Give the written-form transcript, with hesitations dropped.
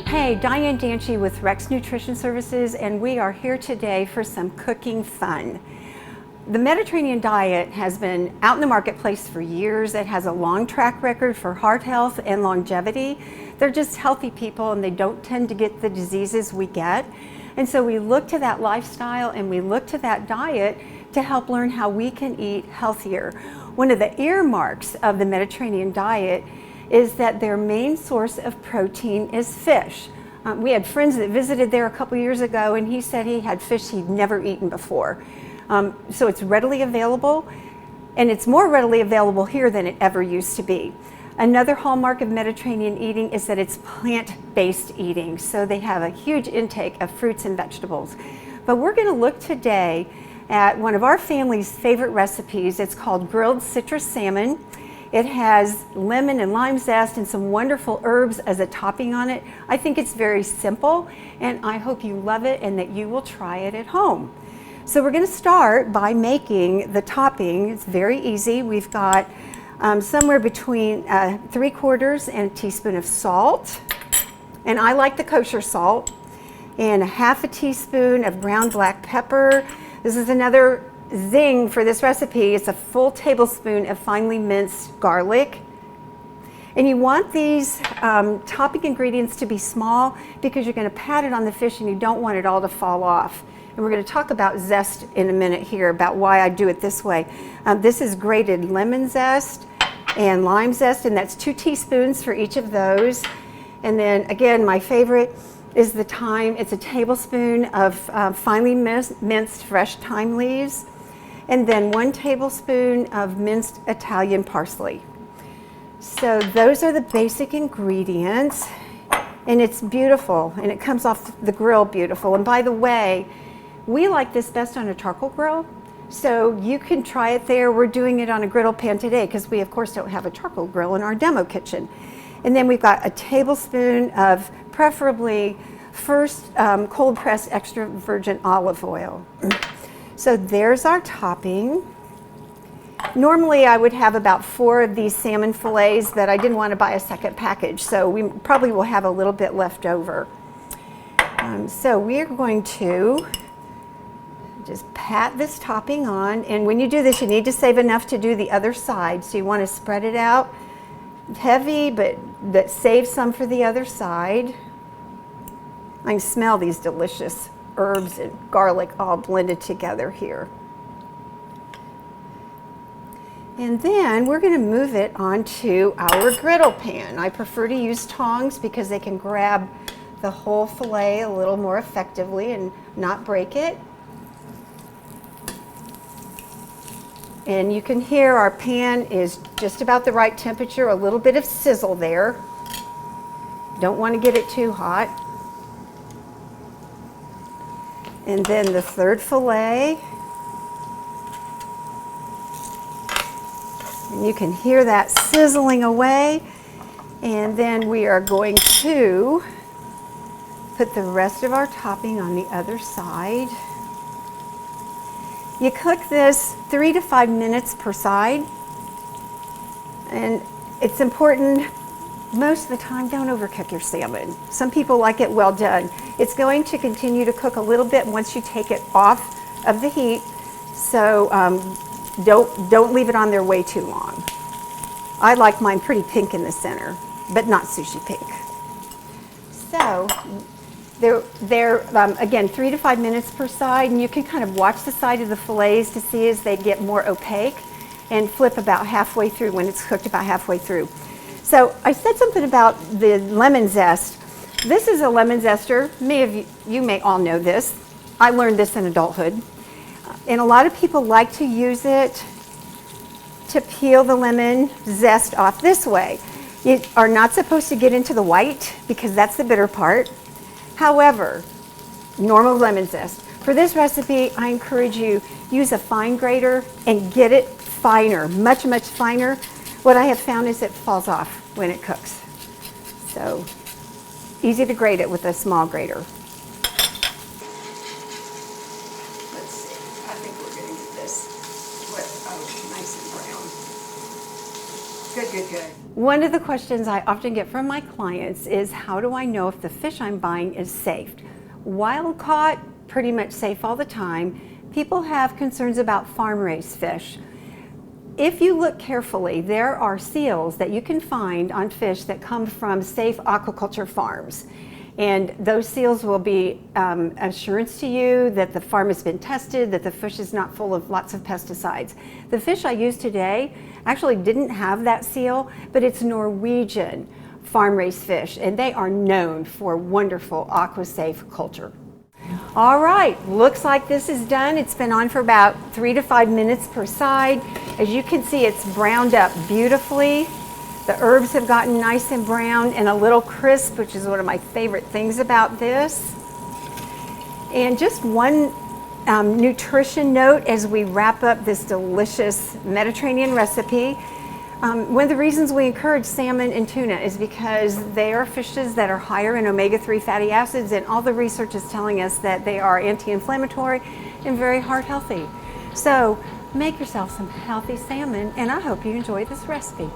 Hey, Diane Danchi with REX Nutrition Services, and we are here today for some cooking fun. The Mediterranean diet has been out in the marketplace for years. It has a long track record for heart health and longevity. They're just healthy people and they don't tend to get the diseases we get. And so we look to that lifestyle and we look to that diet to help learn how we can eat healthier. One of the earmarks of the Mediterranean diet is that their main source of protein is fish. We had friends that visited there a couple years ago and he said he had fish he'd never eaten before. So it's readily available, and it's more readily available here than it ever used to be. Another hallmark of Mediterranean eating is that it's plant-based eating, so they have a huge intake of fruits and vegetables. But we're going to look today at one of our family's favorite recipes. It's called grilled citrus salmon. It has lemon and lime zest and some wonderful herbs as a topping on it. I think it's very simple, and I hope you love it and that you will try it at home. So we're going to start by making the topping. It's very easy. We've got somewhere between 3/4 and a teaspoon of salt, and I like the kosher salt, and 1/2 teaspoon of ground black pepper. This is another zing for this recipe. It's a full tablespoon of finely minced garlic. And you want these topping ingredients to be small because you're going to pat it on the fish and you don't want it all to fall off. And we're going to talk about zest in a minute here, about why I do it this way. This is grated lemon zest and lime zest, and that's 2 teaspoons for each of those. And then again, my favorite is the thyme. It's a tablespoon of finely minced fresh thyme leaves, and then 1 tablespoon of minced Italian parsley. So those are the basic ingredients, and it's beautiful, and it comes off the grill beautiful. And by the way, we like this best on a charcoal grill, so you can try it there. We're doing it on a griddle pan today because we of course don't have a charcoal grill in our demo kitchen. And then we've got a tablespoon of preferably first cold pressed extra virgin olive oil. So there's our topping. Normally I would have about 4 of these salmon fillets, that I didn't want to buy a second package, so we probably will have a little bit left over. So we are going to just pat this topping on, and when you do this you need to save enough to do the other side, so you want to spread it out heavy, but that saves some for the other side. I can smell these delicious herbs and garlic all blended together here. And then we're going to move it onto our griddle pan. I prefer to use tongs because they can grab the whole fillet a little more effectively and not break it. And you can hear our pan is just about the right temperature, a little bit of sizzle there. Don't want to get it too hot. And then the 3rd fillet. And you can hear that sizzling away. And then we are going to put the rest of our topping on the other side. You cook this 3 to 5 minutes per side. And it's important, most of the time, don't overcook your salmon. Some people like it well done. It's going to continue to cook a little bit once you take it off of the heat, so don't leave it on there way too long. I like mine pretty pink in the center, but not sushi pink. So they're again 3 to 5 minutes per side, and you can kind of watch the side of the fillets to see as they get more opaque, and flip about halfway through when it's cooked about halfway through. So I said something about the lemon zest. This is a lemon zester. Many of you may all know this. I learned this in adulthood. And a lot of people like to use it to peel the lemon zest off this way. You are not supposed to get into the white because that's the bitter part. However, normal lemon zest. For this recipe, I encourage you, use a fine grater and get it finer, much, much finer. What I have found is it falls off when it cooks. So easy to grate it with a small grater. Let's see, I think we're going to get this nice and brown. Good, good, good. One of the questions I often get from my clients is, how do I know if the fish I'm buying is safe? Wild caught, pretty much safe all the time. People have concerns about farm-raised fish. If you look carefully, there are seals that you can find on fish that come from safe aquaculture farms. And those seals will be assurance to you that the farm has been tested, that the fish is not full of lots of pesticides. The fish I used today actually didn't have that seal, but it's Norwegian farm-raised fish, and they are known for wonderful aqua-safe culture. All right, looks like this is done. It's been on for about 3 to 5 minutes per side. As you can see, it's browned up beautifully. The herbs have gotten nice and brown and a little crisp, which is one of my favorite things about this. And just one nutrition note as we wrap up this delicious Mediterranean recipe. One of the reasons we encourage salmon and tuna is because they are fishes that are higher in omega-3 fatty acids, and all the research is telling us that they are anti-inflammatory and very heart healthy. So make yourself some healthy salmon, and I hope you enjoy this recipe.